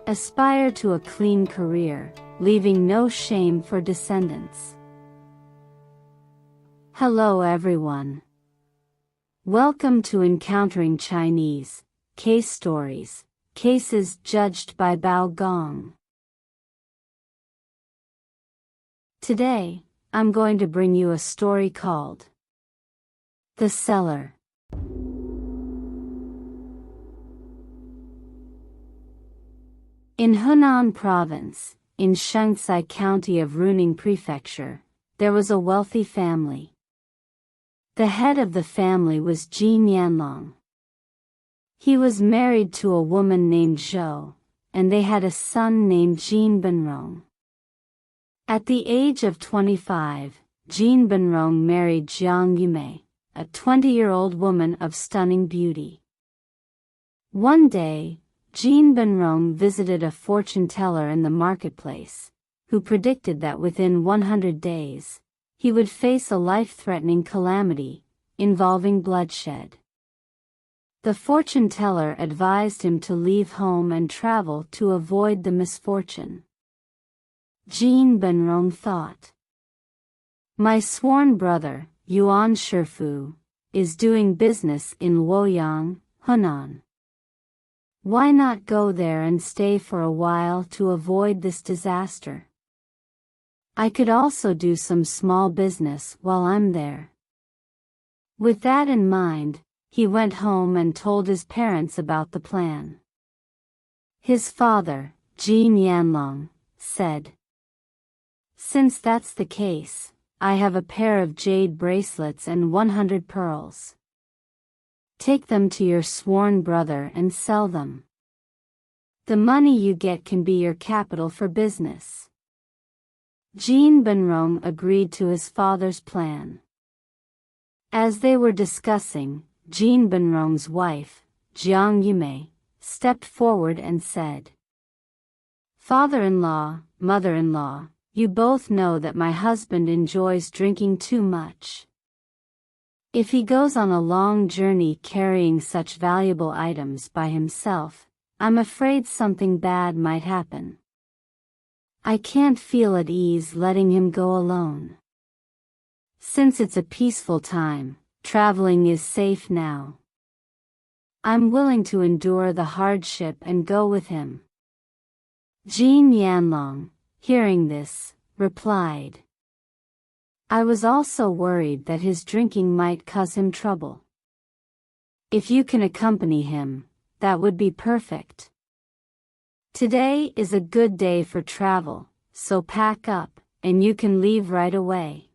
Aspire to a clean career, leaving no shame for descendants. Hello everyone. Welcome to Encountering Chinese, Case Stories, Cases Judged by Bao Gong. Today, I'm going to bring you a story called The Cellar. In Henan Province, in Shaanxi County of Ruining Prefecture, there was a wealthy family. The head of the family was Jin Yanlong. He was married to a woman named Zhou, and they had a son named Jin Benrong. At the age of 25, Jin Benrong married Jiang Yume, a 20-year-old woman of stunning beauty. One day, Jin Benrong visited a fortune teller in the marketplace, who predicted that within 100 days, he would face a life-threatening calamity, involving bloodshed. The fortune teller advised him to leave home and travel to avoid the misfortune. Jin Benrong thought, "My sworn brother, Yuan Shifu, is doing business in Luoyang, Henan. Why not go there and stay for a while to avoid this disaster? I could also do some small business while I'm there." With that in mind, he went home and told his parents about the plan. His father, Jin Yanlong, said, "Since that's the case, I have a pair of jade bracelets and 100 pearls. Take them to your sworn brother and sell them. The money you get can be your capital for business." Jin Benrong agreed to his father's plan. As they were discussing, Jin Benrong's wife, Jiang Yume, stepped forward and said, "Father-in-law, mother-in-law, you both know that my husband enjoys drinking too much. If he goes on a long journey carrying such valuable items by himself, I'm afraid something bad might happen. I can't feel at ease letting him go alone. Since it's a peaceful time, traveling is safe now. I'm willing to endure the hardship and go with him." Jin Yanlong, hearing this, replied, "I was also worried that his drinking might cause him trouble. If you can accompany him, that would be perfect. Today is a good day for travel, so pack up, and you can leave right away."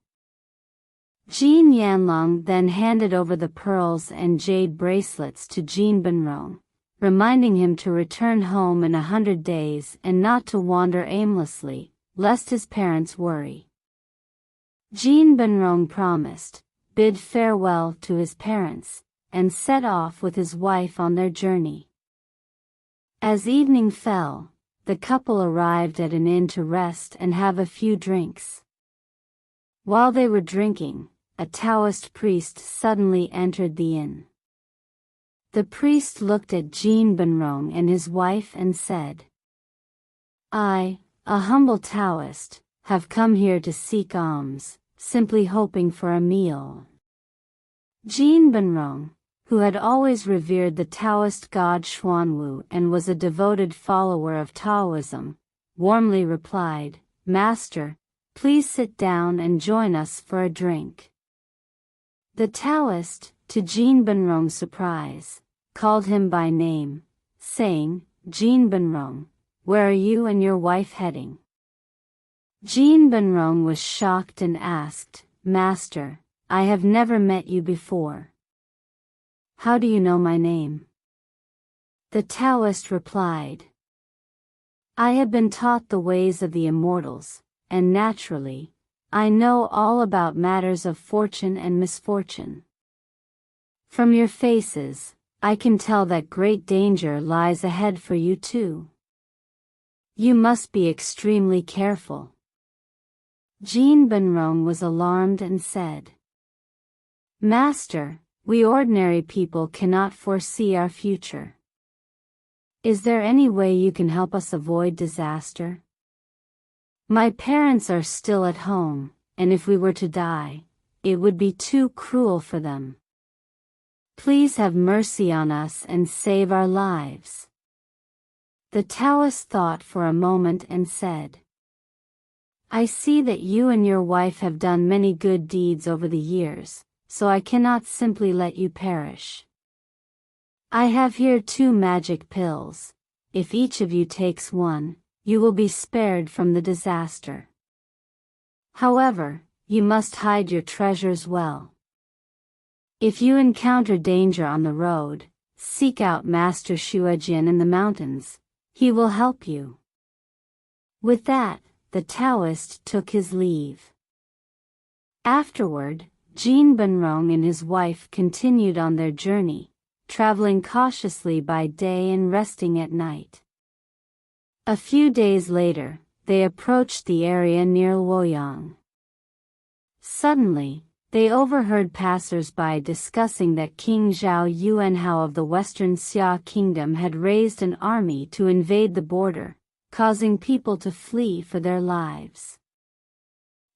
Jin Yanlong then handed over the pearls and jade bracelets to Jin Benrong, reminding him to return home in 100 days and not to wander aimlessly, lest his parents worry. Jin Benrong promised, bid farewell to his parents, and set off with his wife on their journey. As evening fell, the couple arrived at an inn to rest and have a few drinks. While they were drinking, a Taoist priest suddenly entered the inn. The priest looked at Jin Benrong and his wife and said, "I, a humble Taoist, have come here to seek alms, simply hoping for a meal." Jin Benrong, who had always revered the Taoist god Xuanwu and was a devoted follower of Taoism, warmly replied, "Master, please sit down and join us for a drink." The Taoist, to Jin Benrong's surprise, called him by name, saying, "Jin Benrong, where are you and your wife heading?" Jin Benrong was shocked and asked, "Master, I have never met you before. How do you know my name?" The Taoist replied, "I have been taught the ways of the immortals, and naturally, I know all about matters of fortune and misfortune. From your faces, I can tell that great danger lies ahead for you too. You must be extremely careful." Jin Benrong was alarmed and said, "Master, we ordinary people cannot foresee our future. Is there any way you can help us avoid disaster? My parents are still at home, and if we were to die, it would be too cruel for them. Please have mercy on us and save our lives. The Taoist thought for a moment and said, I see that you and your wife have done many good deeds over the years, so I cannot simply let you perish. I have here 2 magic pills. If each of you takes one, you will be spared from the disaster. However, you must hide your treasures well. If you encounter danger on the road, seek out Master Shuejian in the mountains. He will help you. With that, the Taoist took his leave. Afterward, Jin Benrong and his wife continued on their journey, traveling cautiously by day and resting at night. A few days later, they approached the area near Luoyang. Suddenly, they overheard passers-by discussing that King Zhao Yuanhao of the Western Xia Kingdom had raised an army to invade the border, causing people to flee for their lives.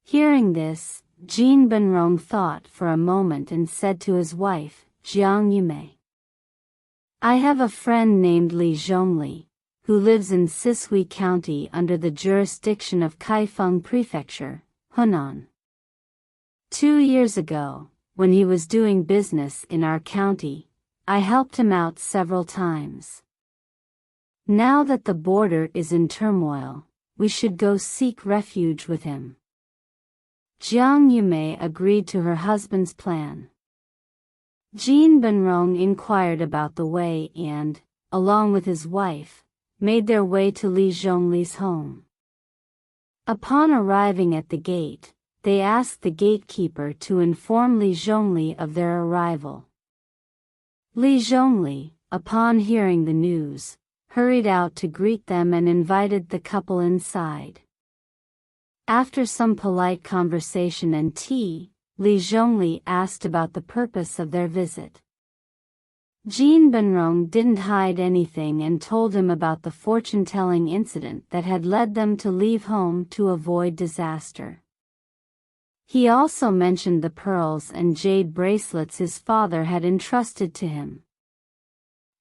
Hearing this, Jin Benrong thought for a moment and said to his wife, Jiang Yume, I have a friend named Li Zhongli, who lives in Sishui County under the jurisdiction of Kaifeng Prefecture, Hunan. 2 years ago, when he was doing business in our county, I helped him out several times. Now that the border is in turmoil, we should go seek refuge with him. Jiang Yume agreed to her husband's plan. Jin Benrong inquired about the way and, along with his wife, made their way to Li Zhongli's home. Upon arriving at the gate, they asked the gatekeeper to inform Li Zhongli of their arrival. Li Zhongli, upon hearing the news, hurried out to greet them and invited the couple inside. After some polite conversation and tea, Li Zhongli asked about the purpose of their visit. Jin Benrong didn't hide anything and told him about the fortune-telling incident that had led them to leave home to avoid disaster. He also mentioned the pearls and jade bracelets his father had entrusted to him.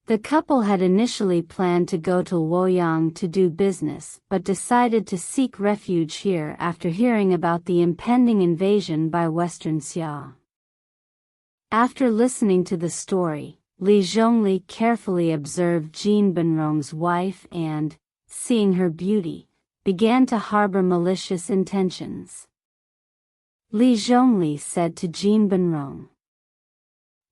The couple had initially planned to go to Luoyang to do business but decided to seek refuge here after hearing about the impending invasion by Western Xia. After listening to the story, Li Zhongli carefully observed Jin Benrong's wife and, seeing her beauty, began to harbor malicious intentions. Li Zhongli said to Jin Benrong,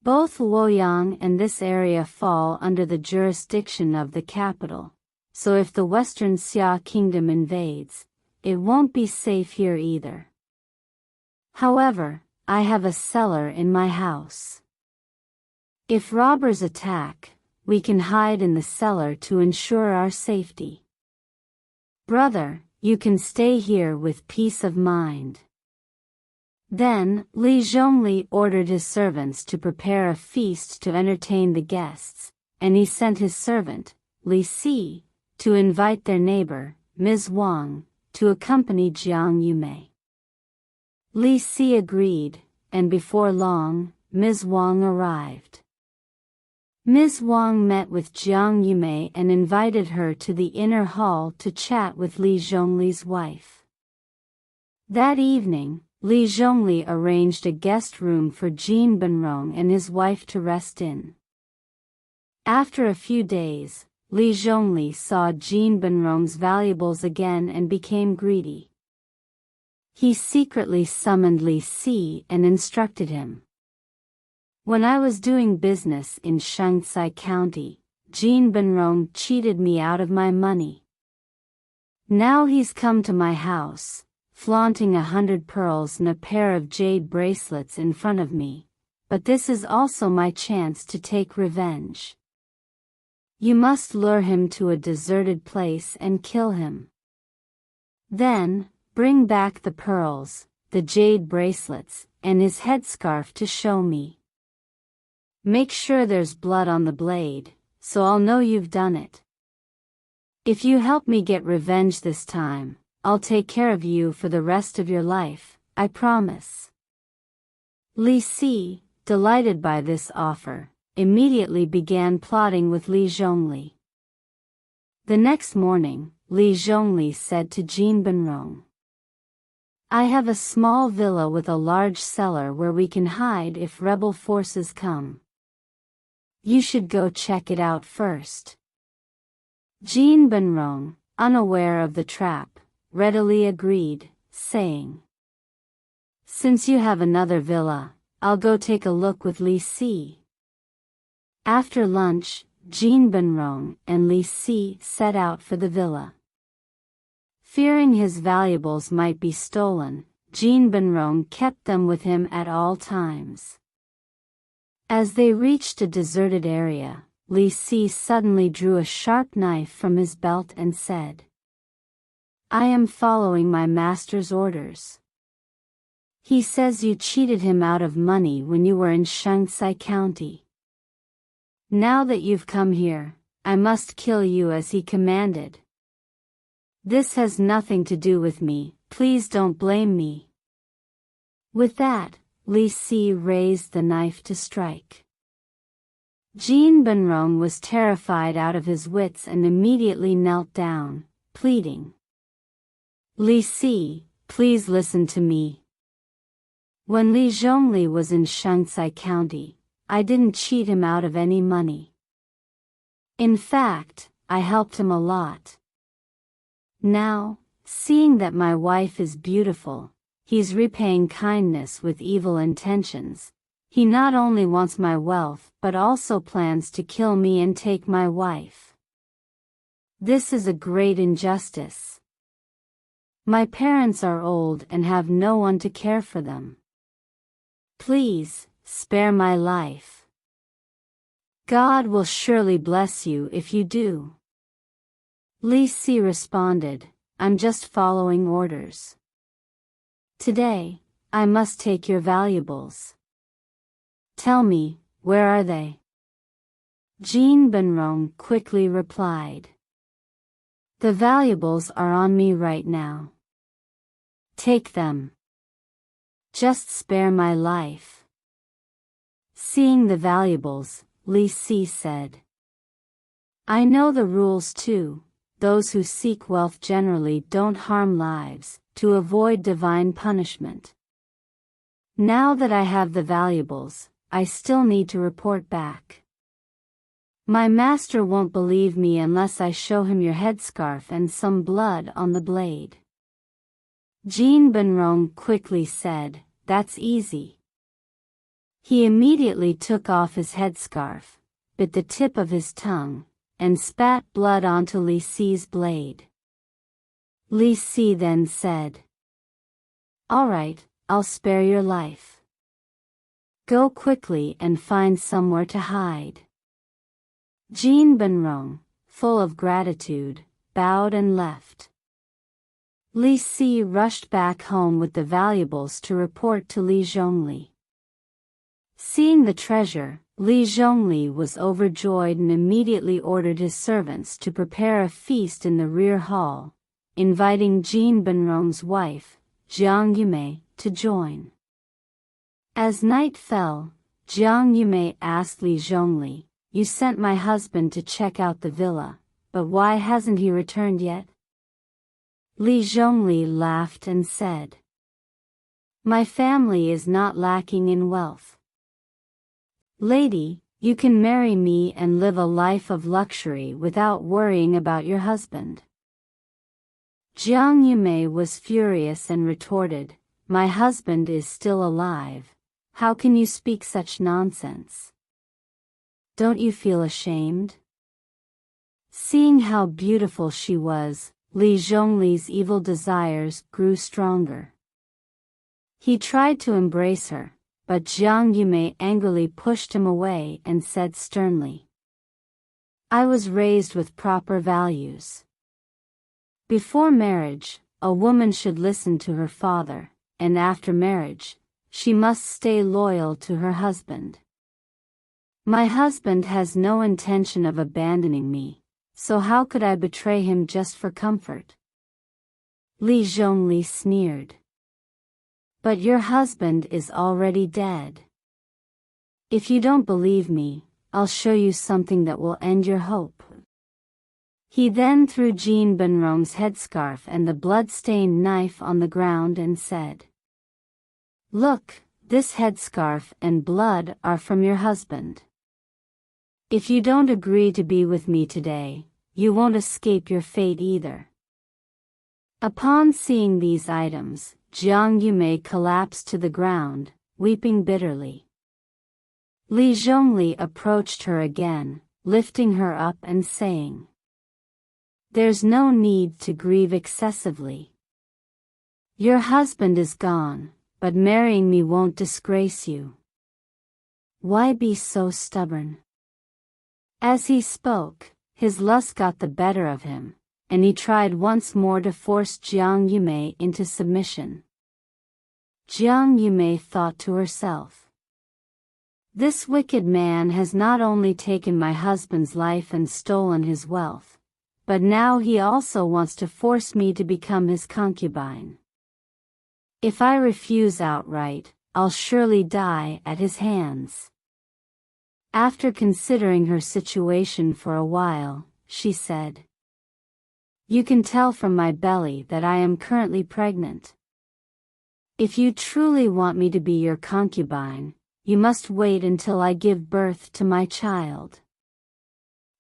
both Luoyang and this area fall under the jurisdiction of the capital, so if the Western Xia Kingdom invades, it won't be safe here either. However, I have a cellar in my house. If robbers attack, we can hide in the cellar to ensure our safety. Brother, you can stay here with peace of mind. Then, Li Zhongli ordered his servants to prepare a feast to entertain the guests, and he sent his servant, Li Si, to invite their neighbor, Ms. Wang, to accompany Jiang Yume. Li Si agreed, and before long, Ms. Wang arrived. Ms. Wang met with Jiang Yume and invited her to the inner hall to chat with Li Zhongli's wife. That evening, Li Zhongli arranged a guest room for Jin Benrong and his wife to rest in. After a few days, Li Zhongli saw Jin Benrong's valuables again and became greedy. He secretly summoned Li Si and instructed him. When I was doing business in Shaanxi County, Jin Benrong cheated me out of my money. Now he's come to my house, flaunting 100 pearls and a pair of jade bracelets in front of me, but this is also my chance to take revenge. You must lure him to a deserted place and kill him. Then, bring back the pearls, the jade bracelets, and his headscarf to show me. Make sure there's blood on the blade, so I'll know you've done it. If you help me get revenge this time, I'll take care of you for the rest of your life, I promise. Li Si, delighted by this offer, immediately began plotting with Li Zhongli. The next morning, Li Zhongli said to Jin Benrong, I have a small villa with a large cellar where we can hide if rebel forces come. You should go check it out first. Jin Benrong, unaware of the trap, readily agreed, saying, Since you have another villa, I'll go take a look with Li Si. After lunch, Jin Benrong and Li Si set out for the villa. Fearing his valuables might be stolen, Jin Benrong kept them with him at all times. As they reached a deserted area, Li Si suddenly drew a sharp knife from his belt and said, I am following my master's orders. He says you cheated him out of money when you were in Shaanxi County. Now that you've come here, I must kill you as he commanded. This has nothing to do with me, please don't blame me. With that, Li Si raised the knife to strike. Jin Benrong was terrified out of his wits and immediately knelt down, pleading, Li Si, please listen to me. When Li Zhongli was in Shaanxi County, I didn't cheat him out of any money. In fact, I helped him a lot. Now, seeing that my wife is beautiful, he's repaying kindness with evil intentions. He not only wants my wealth but also plans to kill me and take my wife. This is a great injustice. My parents are old and have no one to care for them. Please, spare my life. God will surely bless you if you do. Li Si responded, I'm just following orders. Today, I must take your valuables. Tell me, where are they? Jin Benrong quickly replied. The valuables are on me right now. Take them. Just spare my life. Seeing the valuables, Li Si said, I know the rules too. Those who seek wealth generally don't harm lives, to avoid divine punishment. Now that I have the valuables, I still need to report back. My master won't believe me unless I show him your headscarf and some blood on the blade. Jin Benrong quickly said, That's easy. He immediately took off his headscarf, bit the tip of his tongue, and spat blood onto Li Si's blade. Li Si then said, All right, I'll spare your life. Go quickly and find somewhere to hide. Jin Benrong, full of gratitude, bowed and left. Li Si rushed back home with the valuables to report to Li Zhongli. Seeing the treasure, Li Zhongli was overjoyed and immediately ordered his servants to prepare a feast in the rear hall, inviting Jin Benrong's wife, Jiang Yume, to join. As night fell, Jiang Yume asked Li Zhongli, You sent my husband to check out the villa, but why hasn't he returned yet? Li Zhongli laughed and said, My family is not lacking in wealth. Lady, you can marry me and live a life of luxury without worrying about your husband. Jiang Yume was furious and retorted, My husband is still alive. How can you speak such nonsense? Don't you feel ashamed? Seeing how beautiful she was, Li Zhongli's evil desires grew stronger. He tried to embrace her, but Jiang Yume angrily pushed him away and said sternly, I was raised with proper values. Before marriage, a woman should listen to her father, and after marriage, she must stay loyal to her husband. My husband has no intention of abandoning me, so how could I betray him just for comfort? Li Zhongli sneered. But your husband is already dead. If you don't believe me, I'll show you something that will end your hope. He then threw Jin Benrong's headscarf and the blood-stained knife on the ground and said, Look, this headscarf and blood are from your husband. If you don't agree to be with me today, you won't escape your fate either. Upon seeing these items, Jiang Yumei collapsed to the ground, weeping bitterly. Li Zhongli approached her again, lifting her up and saying, There's no need to grieve excessively. Your husband is gone, but marrying me won't disgrace you. Why be so stubborn? As he spoke, his lust got the better of him, and he tried once more to force Jiang Yumei into submission. Jiang Yumei thought to herself, This wicked man has not only taken my husband's life and stolen his wealth, but now he also wants to force me to become his concubine. If I refuse outright, I'll surely die at his hands. After considering her situation for a while, she said, You can tell from my belly that I am currently pregnant. If you truly want me to be your concubine, you must wait until I give birth to my child.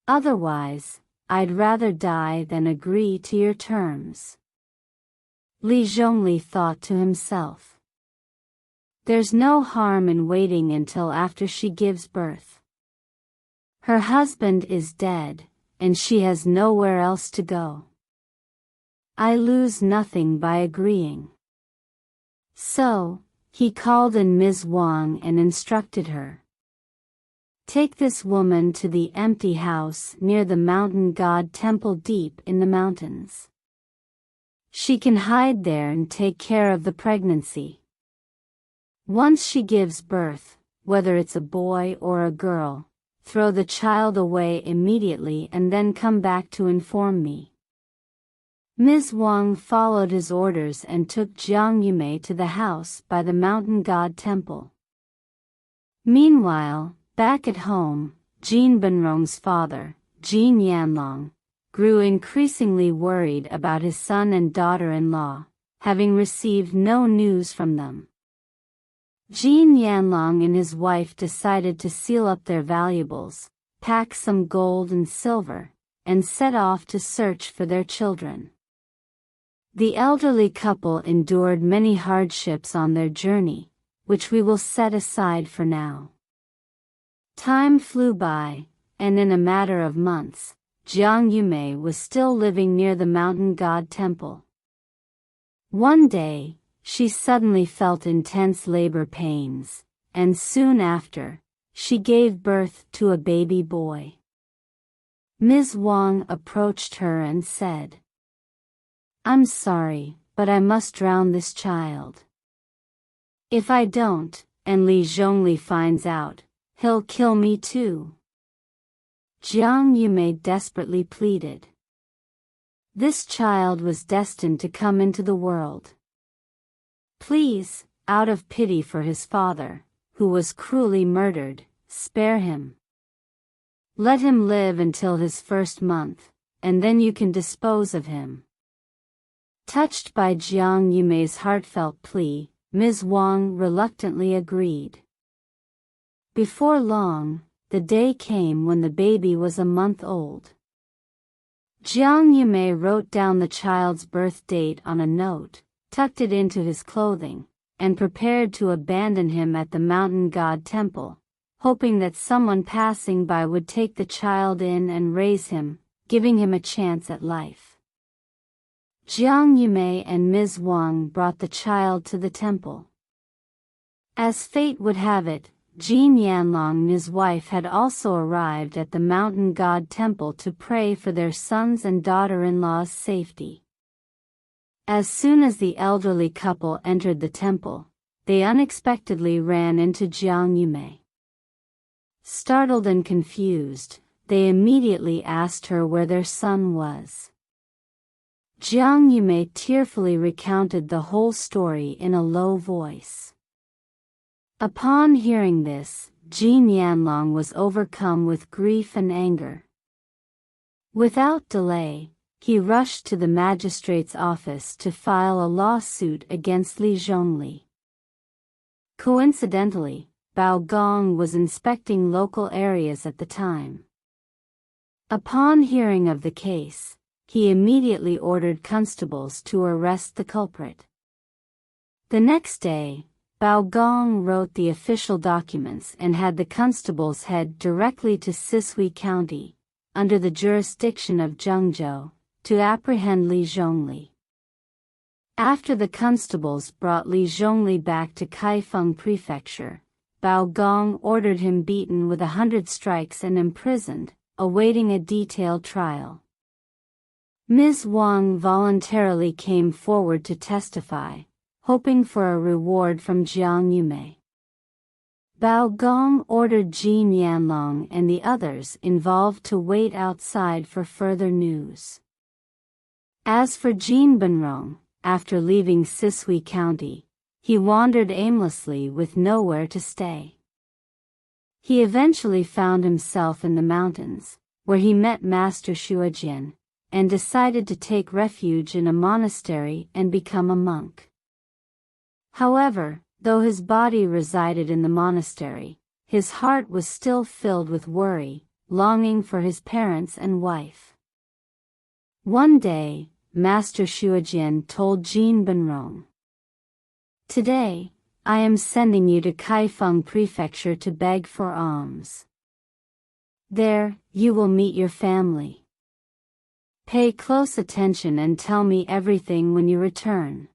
Otherwise, I'd rather die than agree to your terms. Li Zhongli thought to himself, There's no harm in waiting until after she gives birth. Her husband is dead, and she has nowhere else to go. I lose nothing by agreeing. So, he called in Ms. Wang and instructed her. Take this woman to the empty house near the mountain god temple deep in the mountains. She can hide there and take care of the pregnancy. Once she gives birth, whether it's a boy or a girl, throw the child away immediately and then come back to inform me. Ms. Wang followed his orders and took Jiang Yumei to the house by the mountain god temple. Meanwhile, back at home, Jin Benrong's father, Jin Yanlong, grew increasingly worried about his son and daughter-in-law, having received no news from them. Jin Yanlong and his wife decided to seal up their valuables, pack some gold and silver, and set off to search for their children. The elderly couple endured many hardships on their journey, which we will set aside for now. Time flew by, and in a matter of months, Jiang Yumei was still living near the mountain god temple. One day, she suddenly felt intense labor pains, and soon after, she gave birth to a baby boy. Ms. Wang approached her and said, I'm sorry, but I must drown this child. If I don't, and Li Zhongli finds out, he'll kill me too. Jiang Yumei desperately pleaded. This child was destined to come into the world. Please, out of pity for his father, who was cruelly murdered, spare him. Let him live until his first month, and then you can dispose of him. Touched by Jiang Yumei's heartfelt plea, Ms. Wang reluctantly agreed. Before long, the day came when the baby was a month old. Jiang Yumei wrote down the child's birth date on a note, tucked it into his clothing, and prepared to abandon him at the mountain god temple, hoping that someone passing by would take the child in and raise him, giving him a chance at life. Jiang Yumei and Ms. Wang brought the child to the temple. As fate would have it, Jin Yanlong and his wife had also arrived at the mountain god temple to pray for their sons and daughter-in-law's safety. As soon as the elderly couple entered the temple, they unexpectedly ran into Jiang Yumei. Startled and confused, they immediately asked her where their son was. Jiang Yume tearfully recounted the whole story in a low voice. Upon hearing this, Jin Yanlong was overcome with grief and anger. Without delay, he rushed to the magistrate's office to file a lawsuit against Li Zhongli. Coincidentally, Bao Gong was inspecting local areas at the time. Upon hearing of the case, he immediately ordered constables to arrest the culprit. The next day, Bao Gong wrote the official documents and had the constables head directly to Sisui County, under the jurisdiction of Zhengzhou, to apprehend Li Zhongli. After the constables brought Li Zhongli back to Kaifeng Prefecture, Bao Gong ordered him beaten with 100 strikes and imprisoned, awaiting a detailed trial. Ms. Wang voluntarily came forward to testify, hoping for a reward from Jiang Yume. Bao Gong ordered Jin Yanlong and the others involved to wait outside for further news. As for Jin Benrong, after leaving Sisui County, he wandered aimlessly with nowhere to stay. He eventually found himself in the mountains, where he met Master Shuajian, and decided to take refuge in a monastery and become a monk. However, though his body resided in the monastery, his heart was still filled with worry, longing for his parents and wife. One day, Master Shuajian told Jin Benrong, "Today, I am sending you to Kaifeng Prefecture to beg for alms. There, you will meet your family. Pay close attention and tell me everything when you return."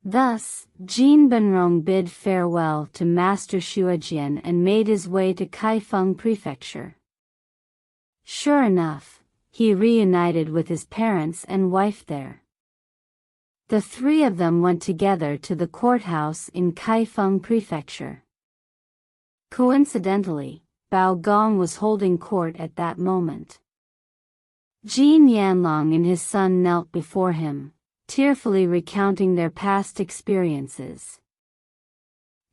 Thus, Jin Benrong bid farewell to Master Shuajian and made his way to Kaifeng Prefecture. Sure enough, he reunited with his parents and wife there. The three of them went together to the courthouse in Kaifeng Prefecture. Coincidentally, Bao Gong was holding court at that moment. Jin Yanlong and his son knelt before him, tearfully recounting their past experiences.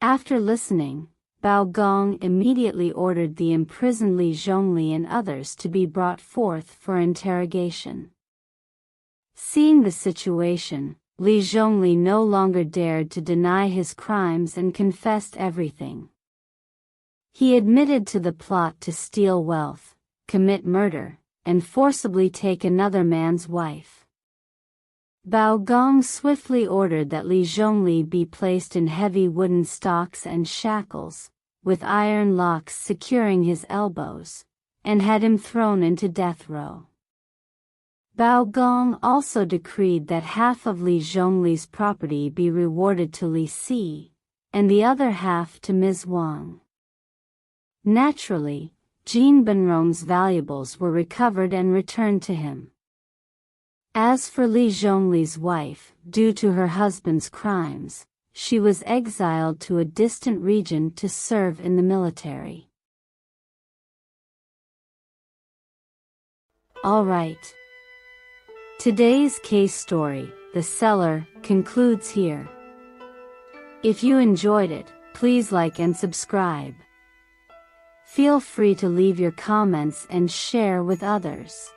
After listening, Bao Gong immediately ordered the imprisoned Li Zhongli and others to be brought forth for interrogation. Seeing the situation, Li Zhongli no longer dared to deny his crimes and confessed everything. He admitted to the plot to steal wealth, commit murder, and forcibly take another man's wife. Bao Gong swiftly ordered that Li Zhongli be placed in heavy wooden stocks and shackles, with iron locks securing his elbows, and had him thrown into death row. Bao Gong also decreed that half of Li Zhongli's property be rewarded to Li Si, and the other half to Ms. Wang. Naturally, Jin Benrong's valuables were recovered and returned to him. As for Li Zhongli's wife, due to her husband's crimes, she was exiled to a distant region to serve in the military. Alright. Today's case story, The Cellar, concludes here. If you enjoyed it, please like and subscribe. Feel free to leave your comments and share with others.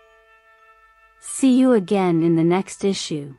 See you again in the next issue.